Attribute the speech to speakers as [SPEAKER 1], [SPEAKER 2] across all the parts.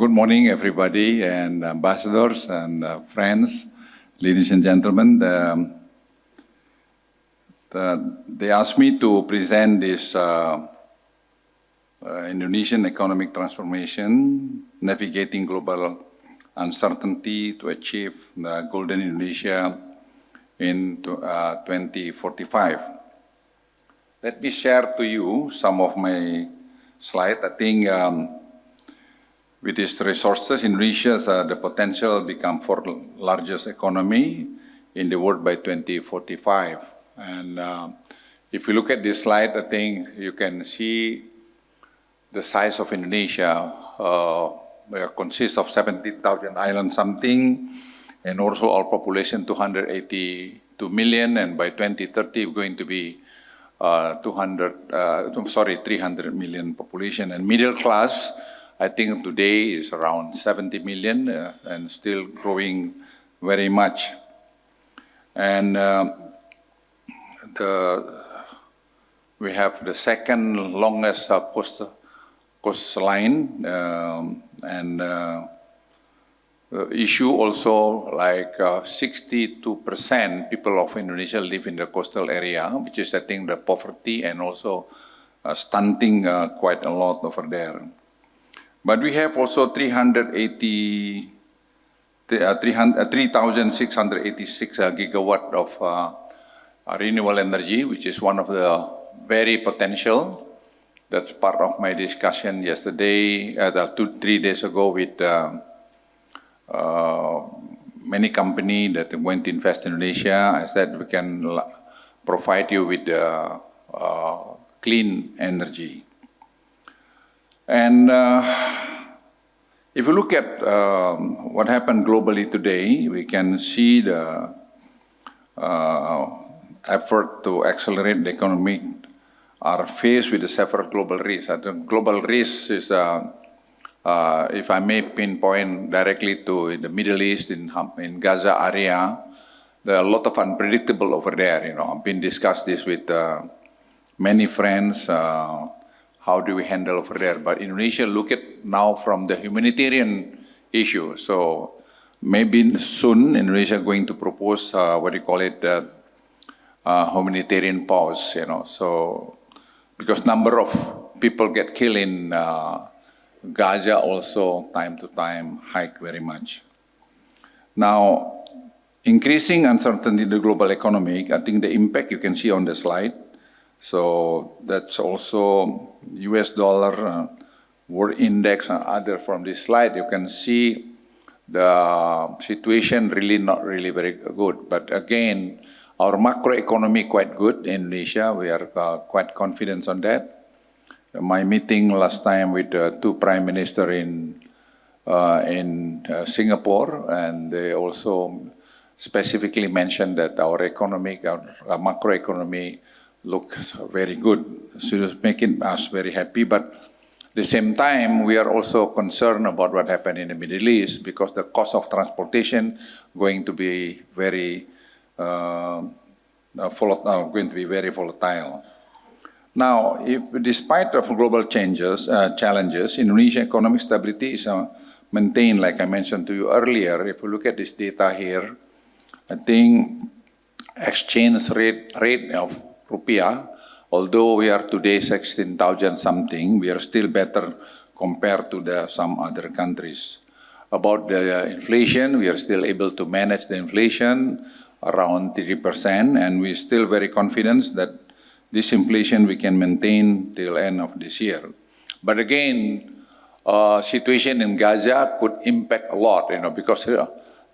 [SPEAKER 1] Good morning, everybody, and ambassadors and friends, ladies and gentlemen. They asked me to present this Indonesian economic transformation, navigating global uncertainty to achieve the Golden Indonesia in 2045. Let me share to you some of my slides. I think with these resources, Indonesia has the potential to become fourth largest economy in the world by 2045. And if you look at this slide, I think you can see the size of Indonesia. It consists of 70,000 islands something, and also our population 282 million, and by 2030 we're going to be 300 million population. And middle class, I think today is around 70 million and still growing very much. And we have the second longest coastline, and issue also like 62% people of Indonesia live in the coastal area, which is I think the poverty and also stunting quite a lot over there. But we have also 3,686 gigawatt of renewable energy, which is one of the very potential. That's part of my discussion yesterday, 3 days ago with many companies that went to invest in Indonesia. I said we can provide you with clean energy. And if you look at what happened globally today, we can see the effort to accelerate the economy are faced with the several global risks. I think global risks is, if I may pinpoint directly to the Middle East, in Gaza area, there are a lot of unpredictable over there. You know, I've been discussed this with many friends. How do we handle over there? But Indonesia look at now from the humanitarian issue. So maybe soon Indonesia going to propose what do you call it, humanitarian pause. You know, so because number of people get killed in Gaza also time to time hike very much. Now, increasing uncertainty in the global economy, I think the impact you can see on the slide. So that's also US dollar, world index and other from this slide. You can see the situation really not really very good. But again, our macroeconomy quite good in Indonesia. We are quite confident on that. My meeting last time with two prime minister in Singapore, and they also specifically mentioned that our macroeconomy looks very good. So it's making us very happy. But at the same time, we are also concerned about what happened in the Middle East because the cost of transportation going to be very volatile. Now, if despite of global challenges, Indonesian economic stability is maintained, like I mentioned to you earlier. If you look at this data here, I think exchange rate of rupiah, although we are today 16,000 something, we are still better compared to some other countries. About the inflation, we are still able to manage the inflation around 3%, and we're still very confident that this inflation we can maintain till end of this year. But again, situation in Gaza could impact a lot, you know, because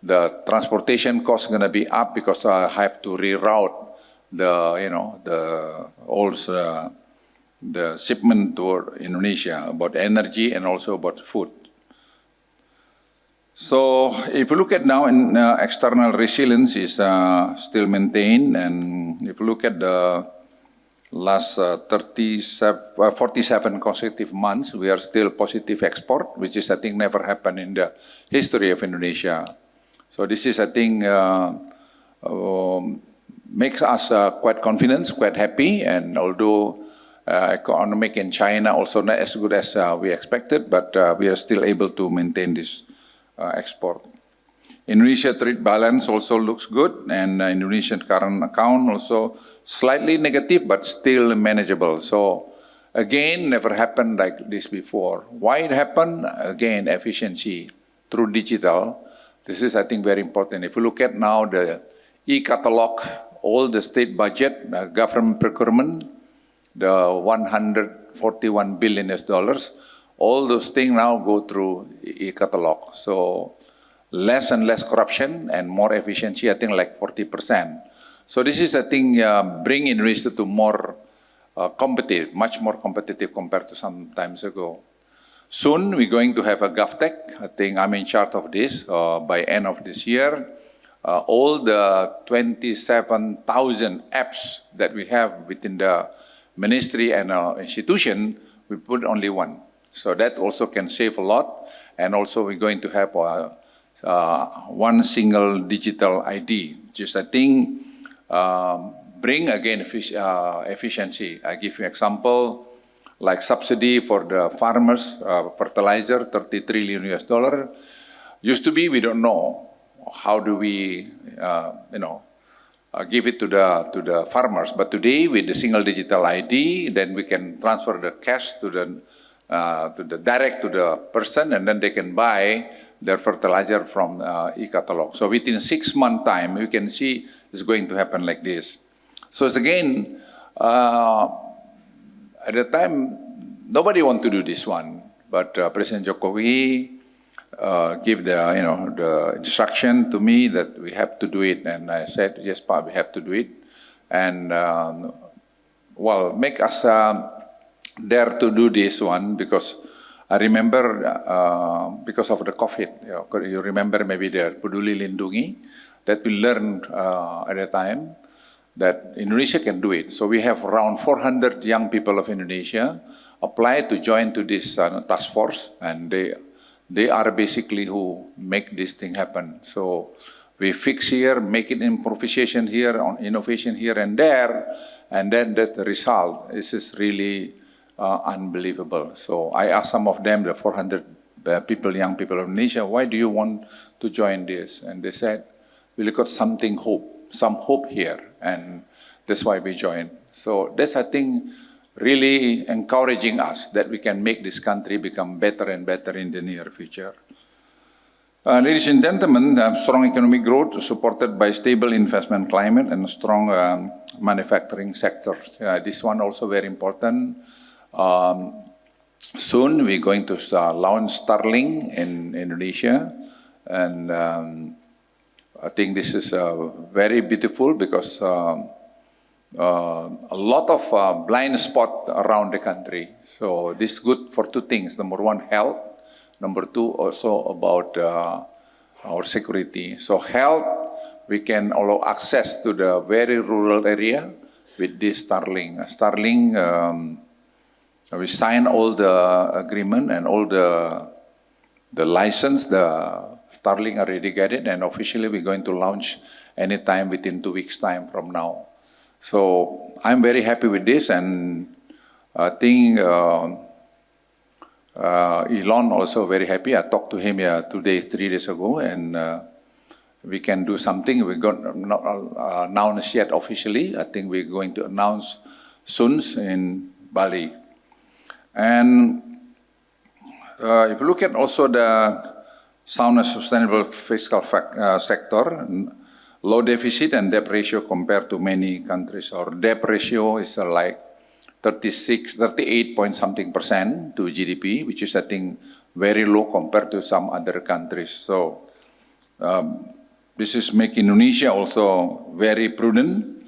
[SPEAKER 1] the transportation cost is going to be up because I have to reroute the shipment to Indonesia about energy and also about food. So if you look at now in external resilience is still maintained, and if you look at the last 47 consecutive months, we are still positive export, which is I think never happened in the history of Indonesia. So this is I think makes us quite confident, quite happy, and although Economic in China also not as good as we expected, but we are still able to maintain this export. Indonesia trade balance also looks good, and Indonesian current account also slightly negative, but still manageable. So again, never happened like this before. Why it happened? Again, efficiency through digital. This is, I think, very important. If you look at now the e-catalog, all the state budget, government procurement, the 141 billion US dollars, all those things now go through e-catalog. So less and less corruption and more efficiency, I think like 40%. So this is, I think, bring Indonesia to more competitive, much more competitive compared to some times ago. Soon, we're going to have a GovTech. I think I'm in charge of this by end of this year. All the 27,000 apps that we have within the ministry and institution, we put only one. So that also can save a lot. And also we're going to have one single digital ID, just I think bring again efficiency. I give you example, like subsidy for the farmers, fertilizer, 30 trillion US dollar. Used to be, we don't know how do we, give it to the farmers. But today, with the single digital ID, then we can transfer the cash to the direct to the person, and then they can buy their fertilizer from e-catalog. So within 6 months time, you can see it's going to happen like this. So it's again, at the time, nobody want to do this one, but President Jokowi give the instruction to me that we have to do it, and I said, yes, Pa, we have to do it, and well, make us dare to do this one, because I remember because of the COVID, you remember maybe the Peduli Lindungi, that we learned at the time that Indonesia can do it. So we have around 400 young people of Indonesia apply to join to this task force, and they are basically who make this thing happen. So we fix here, make it improvisation here, on innovation here and there, and then that's the result. This is really unbelievable. So I asked some of them, the 400 people, young people of Indonesia, why do you want to join this? And they said, we look at some hope here, and that's why we joined. So that's, I think, really encouraging us that we can make this country become better and better in the near future. Ladies and gentlemen, strong economic growth supported by stable investment climate and strong manufacturing sectors. This one also very important. Soon we're going to launch Starlink in Indonesia, and I think this is very beautiful because a lot of blind spot around the country. So this is good for two things. Number one, health. Number two, also about our security. So health, we can allow access to the very rural area with this Starlink. Starlink, we sign all the agreement and all the license. The Starlink already get it, and officially we're going to launch anytime within 2 weeks' time from now. So I'm very happy with this, and I think Elon also very happy. I talked to him 3 days ago, and we can do something. We got not announced yet officially. I think we're going to announce soon in Bali. And if you look at also the sound and sustainable fiscal sector, low deficit and debt ratio compared to many countries. Our debt ratio is like 38 point something % to GDP, which is, I think, very low compared to some other countries. So this is making Indonesia also very prudent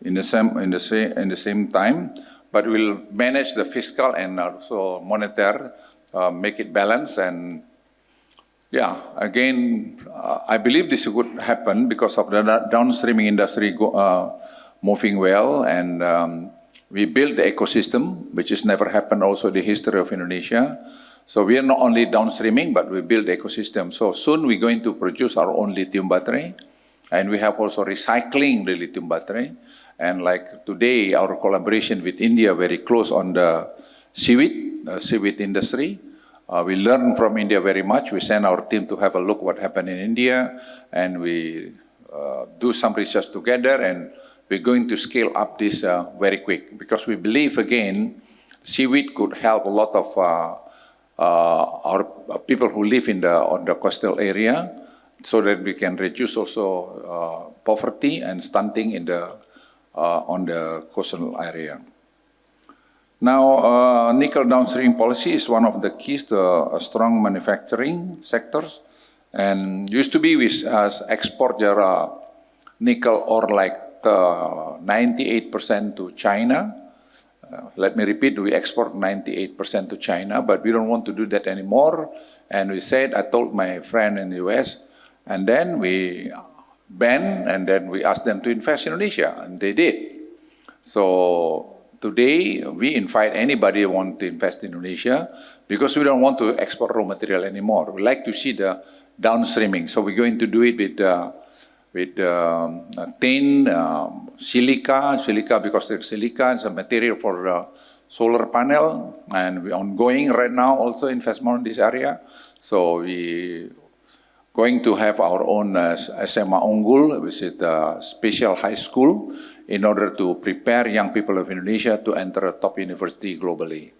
[SPEAKER 1] in the same time, but we'll manage the fiscal and also monetary, make it balanced. And yeah, again, I believe this would happen because of the downstreaming industry moving well, and we build the ecosystem, which has never happened also in the history of Indonesia. So we are not only downstreaming, but we build the ecosystem. So soon we're going to produce our own lithium battery, and we have also recycling the lithium battery. And like today, our collaboration with India very close on the seaweed industry. We learn from India very much. We send our team to have a look what happened in India, and we do some research together, and we're going to scale up this very quick, because we believe, again, seaweed could help a lot of our people who live on the coastal area, so that we can reduce also poverty and stunting on the coastal area. Now, nickel downstream policy is one of the keys to a strong manufacturing sectors. And used to be we export their nickel ore like 98% to China. Let me repeat, we export 98% to China, but we don't want to do that anymore. And we said, I told my friend in the US, and then we banned, and then we asked them to invest in Indonesia, and they did. So today, we invite anybody who wants to invest in Indonesia, because we don't want to export raw material anymore. We like to see the downstreaming. So we're going to do it with tin, silica, because the silica is a material for solar panel, and we're ongoing right now also investment in this area. So we going to have our own SMA Unggul, which is the special high school, in order to prepare young people of Indonesia to enter a top university globally.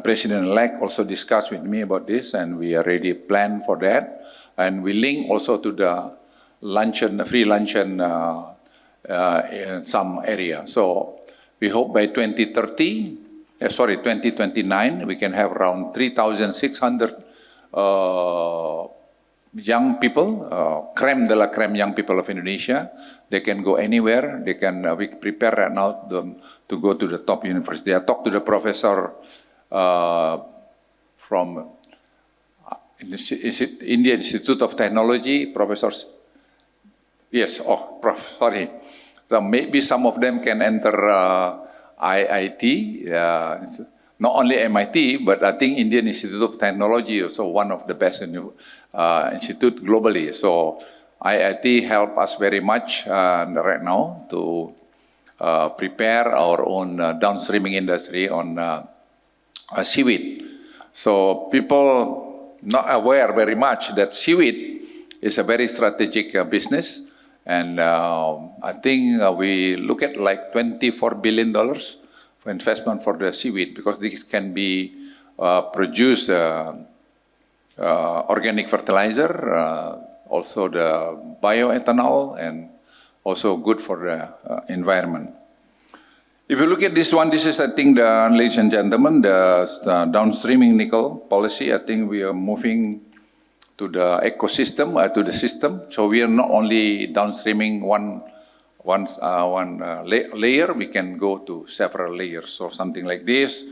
[SPEAKER 1] President-elect also discussed with me about this, and we already planned for that. And we link also to the luncheon, free luncheon in some area. So we hope by 2029, we can have around 3,600 young people, creme de la creme young people of Indonesia. They can go anywhere. They can, we prepare right now to go to the top university. I talked to the professor from India Institute of Technology, professors. Yes, sorry. So maybe some of them can enter IIT. Not only MIT, but I think Indian Institute of Technology is also one of the best institute globally. So IIT help us very much right now to prepare our own downstreaming industry on seaweed. So people not aware very much that seaweed is a very strategic business. And I think we look at like $24 billion for investment for the seaweed, because this can be produced organic fertilizer, also the bioethanol, and also good for the environment. If you look at this one, this is, I think, ladies and gentlemen, the downstreaming nickel policy. I think we are moving to the ecosystem, to the system. So we are not only downstreaming one layer, we can go to several layers. So something like this,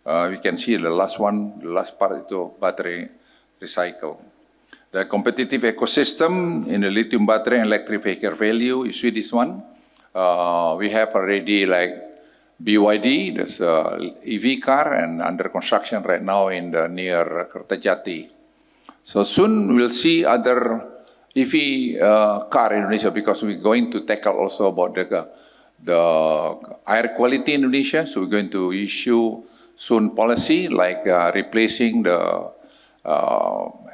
[SPEAKER 1] we can see the last one, the last part is battery recycle. The competitive ecosystem in the lithium battery and electric vehicle value, you see this one. We have already like BYD, there's a EV car, and under construction right now in the near Kertajati. So soon we'll see other EV car in Indonesia, because we're going to tackle also about the air quality in Indonesia. So we're going to issue soon policy like replacing the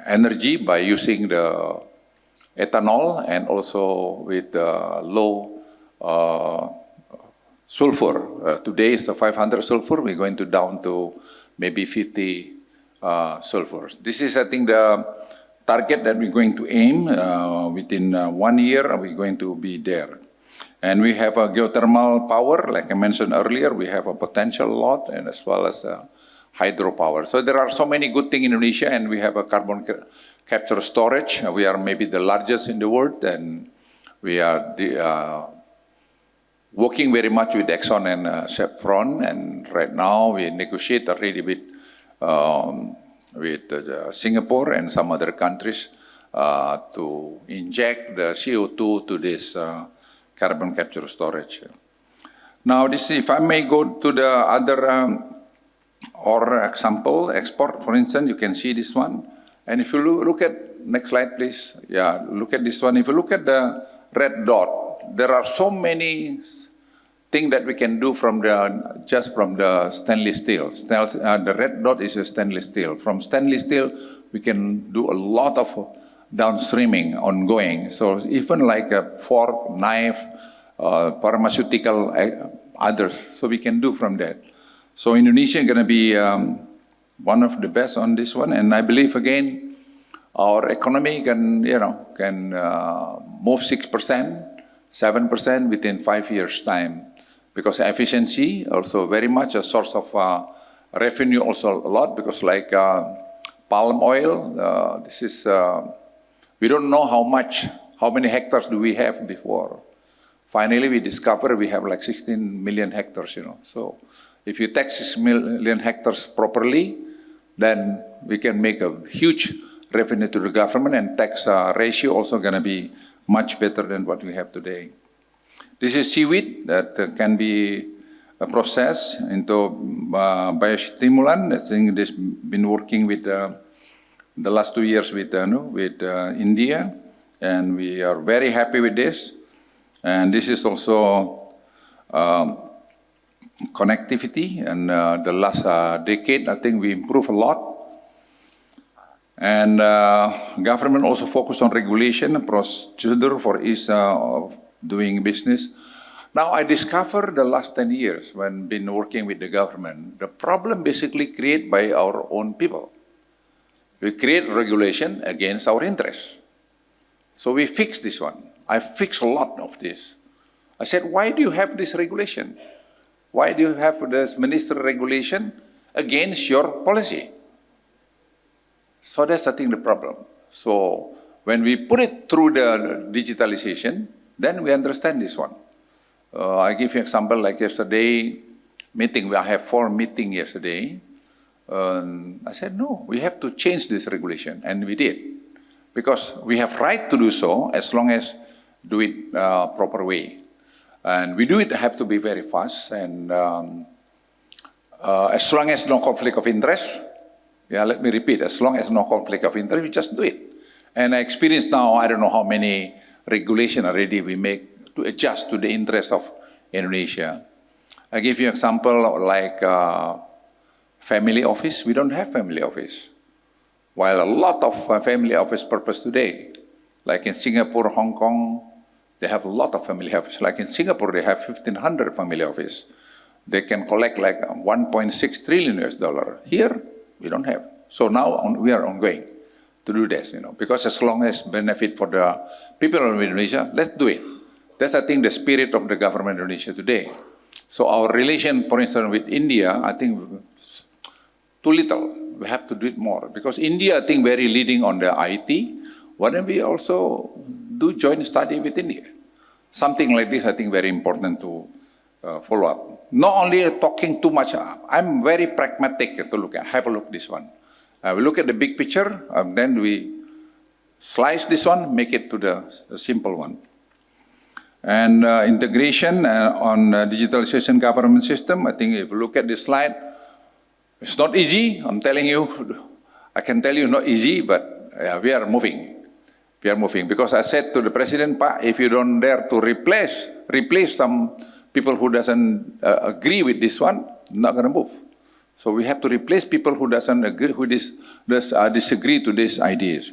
[SPEAKER 1] energy by using the ethanol, and also with low sulfur. Today is the 500 sulfur. We're going to down to maybe 50 sulfur. This is, I think, the target that we're going to aim. Within 1 year, we're going to be there. And we have a geothermal power, like I mentioned earlier. We have a potential lot, and as well as hydropower. So there are so many good things in Indonesia, and we have a carbon capture storage. We are maybe the largest in the world, and we are working very much with Exxon and Chevron. And right now we negotiate already with Singapore and some other countries to inject the CO2 to this carbon capture storage. Now, this, if I may go to the other or example, export, for instance, you can see this one. And if you look at, next slide, please. Yeah, look at this one. If you look at the red dot, there are so many thing that we can do from just from the stainless steel. The red dot is a stainless steel. From stainless steel, we can do a lot of downstreaming ongoing. So even like a fork, knife, pharmaceutical, others. So we can do from that. So Indonesia is going to be one of the best on this one, and I believe again our economy can move 6%, 7% within 5 years' time, because efficiency also very much a source of revenue also a lot, because like palm oil, this is we don't know how many hectares do we have before. Finally, we discover we have like 16 million hectares, So if you tax 6 million hectares properly, then we can make a huge revenue to the government, and tax ratio also going to be much better than what we have today. This is seaweed that can be processed into biostimulant. I think this been working with the last 2 years with India, and we are very happy with this. And this is also connectivity, and the last decade, I think we improved a lot. And government also focused on regulation and procedure for ease of doing business. Now, I discovered the last 10 years when been working with the government, the problem basically created by our own people. We create regulation against our interests. So we fixed this one. I fixed a lot of this. I said, why do you have this regulation? Why do you have this minister regulation against your policy? So that's, I think, the problem. So when we put it through the digitalization, then we understand this one. I give you an example, like yesterday meeting, I have 4 meetings yesterday. I said, no, we have to change this regulation, and we did. Because we have right to do so as long as do it proper way. And we do it have to be very fast, and as long as no conflict of interest, let me repeat, as long as no conflict of interest, we just do it. And I experience now, I don't know how many regulation already we make to adjust to the interest of Indonesia. I give you an example like family office. We don't have family office. While a lot of family office purpose today, like in Singapore, Hong Kong, they have a lot of family office. Like in Singapore, they have 1,500 family office. They can collect like $1.6 trillion US. Here, we don't have. So now we are ongoing to do this, because as long as benefit for the people of Indonesia, let's do it. That's, I think, the spirit of the government of Indonesia today. So our relation, for instance, with India, I think too little. We have to do it more, because India, I think, very leading on the IT. Why don't we also do joint study with India? Something like this, I think, very important to follow up. Not only talking too much. I'm very pragmatic to look at. Have a look at this one. We look at the big picture, then we slice this one, make it to the simple one. And integration on digitalization government system, I think if you look at this slide, it's not easy. I'm telling you, I can tell you not easy, but we are moving. We are moving. Because I said to the president, if you don't dare to replace some people who doesn't agree with this one, not going to move. So we have to replace people who doesn't agree, who disagree to these ideas.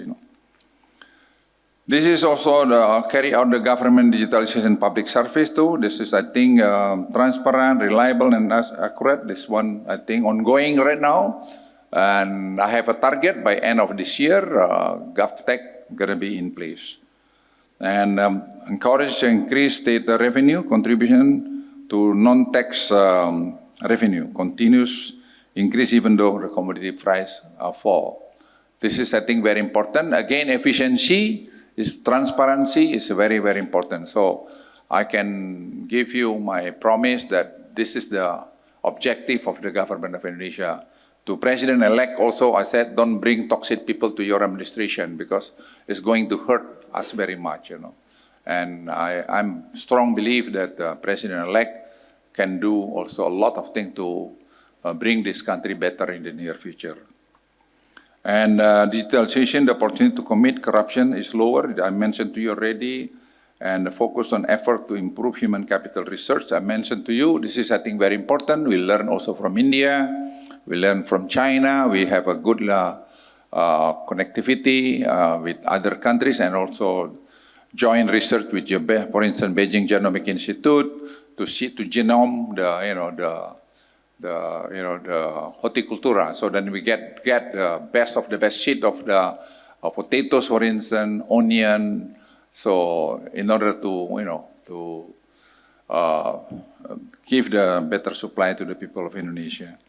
[SPEAKER 1] This is also carry out the government digitalization public service too. This is, I think, transparent, reliable, and accurate. This one, I think, ongoing right now. And I have a target by end of this year, GovTech going to be in place. And encourage to increase state revenue contribution to non-tax revenue. Continuous increase even though the commodity price fall. This is, I think, very important. Again, efficiency, transparency is very, very important. So I can give you my promise that this is the objective of the government of Indonesia. To President-elect also, I said, don't bring toxic people to your administration because it's going to hurt us very much, And I'm strong belief that the President-elect can do also a lot of things to bring this country better in the near future. And digitalization, the opportunity to commit corruption is lower. I mentioned to you already, and focus on effort to improve human capital research. I mentioned to you, this is, I think, very important. We learn also from India, we learn from China, we have a good connectivity with other countries, and also joint research with, for instance, Beijing Genomic Institute to see to genome the horticultura, so then we get the best of the best seed of the potatoes, for instance, onion. So in order to give the better supply to the people of Indonesia.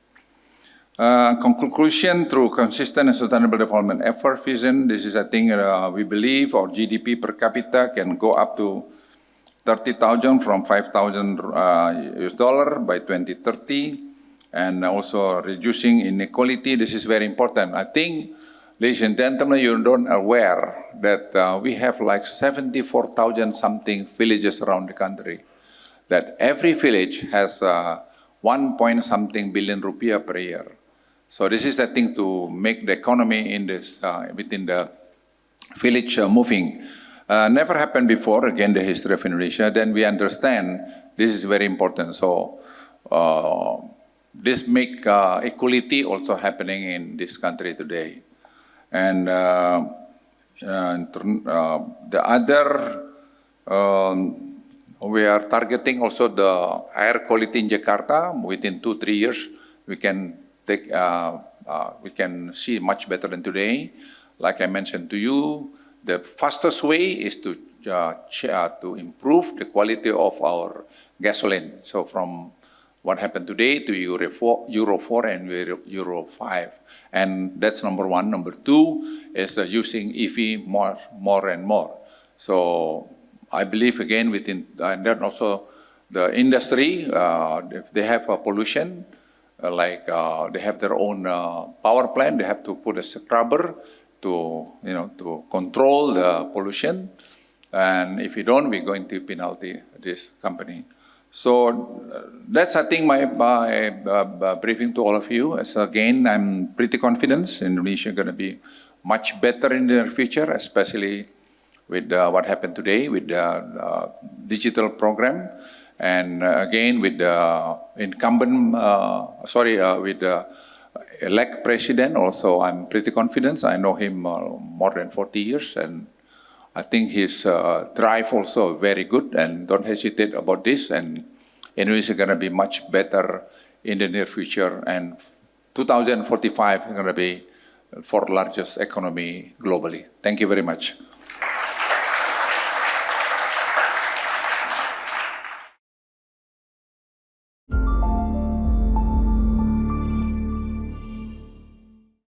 [SPEAKER 1] Conclusion, through consistent and sustainable development effort vision, this is, I think, we believe our GDP per capita can go up to 30,000 from 5,000 US dollar by 2030, and also reducing inequality. This is very important. I think, ladies and gentlemen, you don't aware that we have like 74,000 something villages around the country. That every village has 1 point something billion rupiah per year. So this is the thing to make the economy in this within the village moving. Never happened before. Again, the history of Indonesia. Then we understand this is very important. So this make equality also happening in this country today. And the other, we are targeting also the air quality in Jakarta. Within 2-3 years, we can take, we can see much better than today. Like I mentioned to you, the fastest way is to improve the quality of our gasoline. So from what happened today to Euro 4 and Euro 5. And that's number one. Number two is using EV more and more. So I believe, again, within, and then also the industry, if they have a pollution, they have their own power plant, they have to put a scrubber to control the pollution. And if you don't, we're going to penalty this company. So that's, I think, my briefing to all of you. As again, I'm pretty confident Indonesia is going to be much better in the future, especially with what happened today with the digital program. And again, with the incumbent, with the elect president also, I'm pretty confident. I know him more than 40 years, and I think his drive also very good, and don't hesitate about this. And Indonesia is going to be much better in the near future. And 2045 is going to be the fourth largest economy globally. Thank you very much.